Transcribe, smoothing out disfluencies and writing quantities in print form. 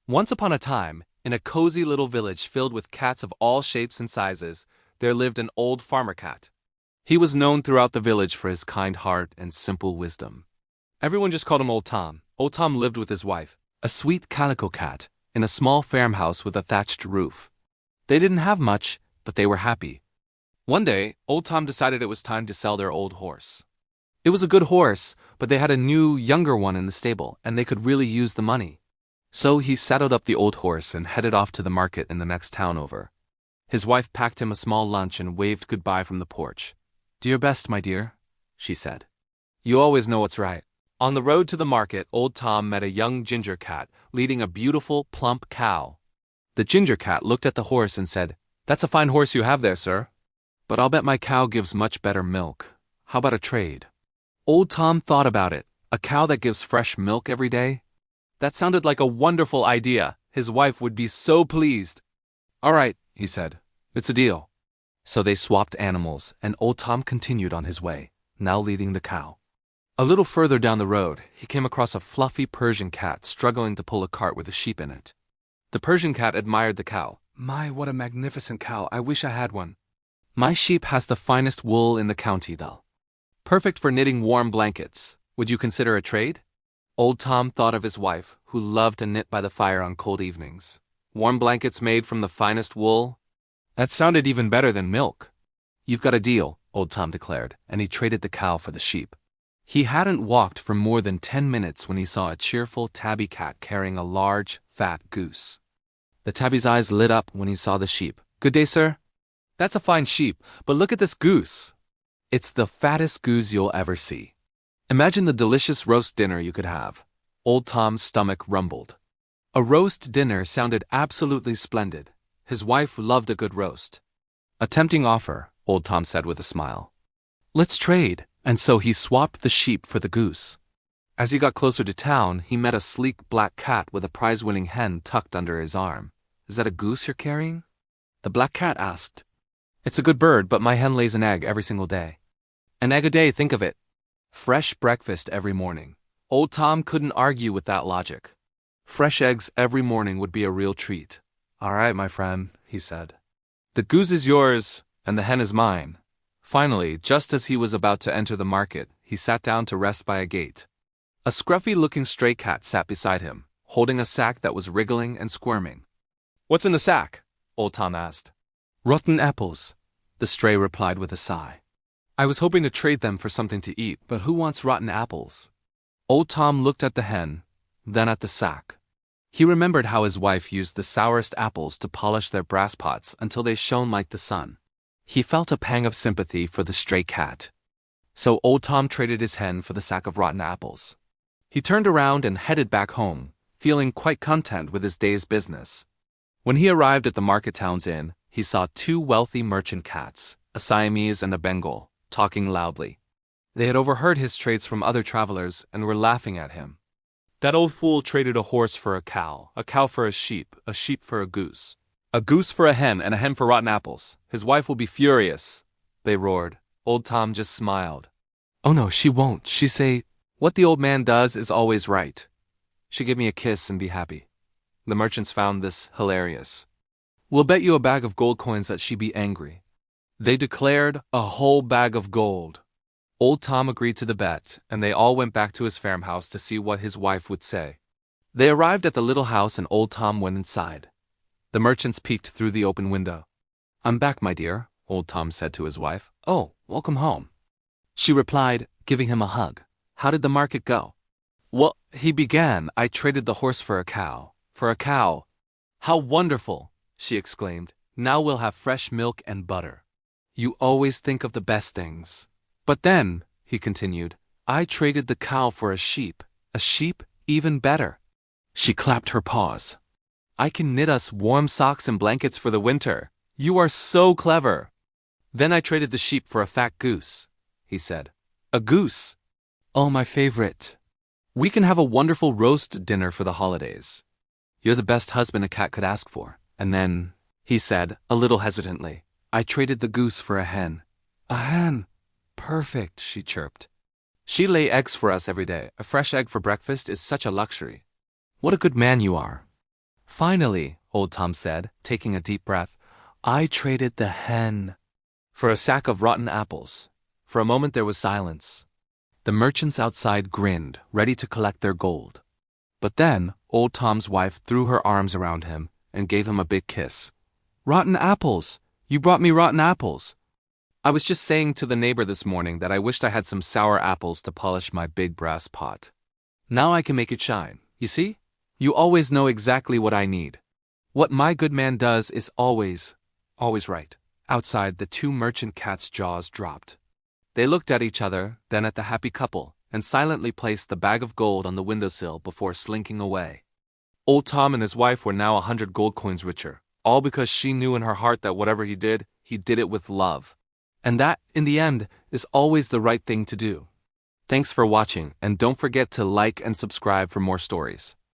Once upon a time, in a cozy little village filled with cats of all shapes and sizes, there lived an old farmer cat. He was known throughout the village for his kind heart and simple wisdom. Everyone just called him Old Tom. Old Tom lived with his wife, a sweet calico cat, in a small farmhouse with a thatched roof. They didn't have much, but they were happy. One day, Old Tom decided it was time to sell their old horse. It was a good horse, but they had a new, younger one in the stable, and they could really use the money. So he saddled up the old horse and headed off to the market in the next town over. His wife packed him a small lunch and waved goodbye from the porch. "Do your best, my dear," she said. "You always know what's right." On the road to the market, Old Tom met a young ginger cat leading a beautiful, plump cow. The ginger cat looked at the horse and said, "That's a fine horse you have there, sir. But I'll bet my cow gives much better milk. How about a trade?" Old Tom thought about it. A cow that gives fresh milk every day? That sounded like a wonderful idea. His wife would be so pleased. "All right," he said. "It's a deal." So they swapped animals, and Old Tom continued on his way, now leading the cow. A little further down the road, he came across a fluffy Persian cat struggling to pull a cart with a sheep in it. The Persian cat admired the cow. "My, what a magnificent cow. I wish I had one. My sheep has the finest wool in the county, though. Perfect for knitting warm blankets. Would you consider a trade?" Old Tom thought of his wife, who loved to knit by the fire on cold evenings. Warm blankets made from the finest wool? That sounded even better than milk. "You've got a deal," Old Tom declared, and he traded the cow for the sheep. He hadn't walked for more than 10 minutes when he saw a cheerful tabby cat carrying a large, fat goose. The tabby's eyes lit up when he saw the sheep. "Good day, sir." "That's a fine sheep, but look at this goose. It's the fattest goose you'll ever see. Imagine the delicious roast dinner you could have." Old Tom's stomach rumbled. A roast dinner sounded absolutely splendid. His wife loved a good roast. "A tempting offer," Old Tom said with a smile. "Let's trade." And so he swapped the sheep for the goose. As he got closer to town, he met a sleek black cat with a prize-winning hen tucked under his arm. "Is that a goose you're carrying?" the black cat asked. "It's a good bird, but my hen lays an egg every single day." An egg a day, think of it. Fresh breakfast every morning. Old Tom couldn't argue with that logic. Fresh eggs every morning would be a real treat. "All right, my friend," he said. "The goose is yours, and the hen is mine." Finally, just as he was about to enter the market, he sat down to rest by a gate. A scruffy-looking stray cat sat beside him, holding a sack that was wriggling and squirming. "What's in the sack?" Old Tom asked. "Rotten apples," the stray replied with a sigh. "I was hoping to trade them for something to eat, but who wants rotten apples?" Old Tom looked at the hen, then at the sack. He remembered how his wife used the sourest apples to polish their brass pots until they shone like the sun. He felt a pang of sympathy for the stray cat. So Old Tom traded his hen for the sack of rotten apples. He turned around and headed back home, feeling quite content with his day's business. When he arrived at the market town's inn, he saw 2 wealthy merchant cats, a Siamese and a Bengal, talking loudly. They had overheard his trades from other travelers and were laughing at him. "That old fool traded a horse for a cow for a sheep for a goose for a hen, and a hen for rotten apples. His wife will be furious," they roared. Old Tom just smiled. "Oh no, she won't. She say, what the old man does is always right. She give me a kiss and be happy." The merchants found this hilarious. "We'll bet you a bag of gold coins that she be angry." They declared a whole bag of gold. Old Tom agreed to the bet, and they all went back to his farmhouse to see what his wife would say. They arrived at the little house and Old Tom went inside. The merchants peeked through the open window. "I'm back, my dear," Old Tom said to his wife. "Oh, welcome home." She replied, giving him a hug. "How did the market go?" "Well," he began, "I traded the horse for a cow. For a cow." "How wonderful!" she exclaimed. "Now we'll have fresh milk and butter." "You always think of the best things." "But then," he continued, "I traded the cow for a sheep even better." She clapped her paws. "I can knit us warm socks and blankets for the winter. You are so clever." "Then I traded the sheep for a fat goose," he said. "A goose? Oh, my favorite. We can have a wonderful roast dinner for the holidays. You're the best husband a cat could ask for." And then, he said, a little hesitantly, "I traded the goose for a hen." "A hen? Perfect," she chirped. "She lay eggs for us every day. A fresh egg for breakfast is such a luxury." "What a good man you are." Finally, Old Tom said, taking a deep breath, I traded the hen for a sack of rotten apples. For a moment there was silence. The merchants outside grinned, ready to collect their gold. But then, Old Tom's wife threw her arms around him and gave him a big kiss. Rotten apples! You brought me rotten apples! I was just saying to the neighbor this morning that I wished I had some sour apples to polish my big brass pot. Now I can make it shine, you see? You always know exactly what I need. What my good man does is always right. Outside, the two merchant cats' jaws dropped. They looked at each other, then at the happy couple, and silently placed the bag of gold on the windowsill before slinking away. Old Tom and his wife were now 100 gold coins richer, all because she knew in her heart that whatever he did it with love. And that, in the end, is always the right thing to do. Thanks for watching, and don't forget to like and subscribe for more stories.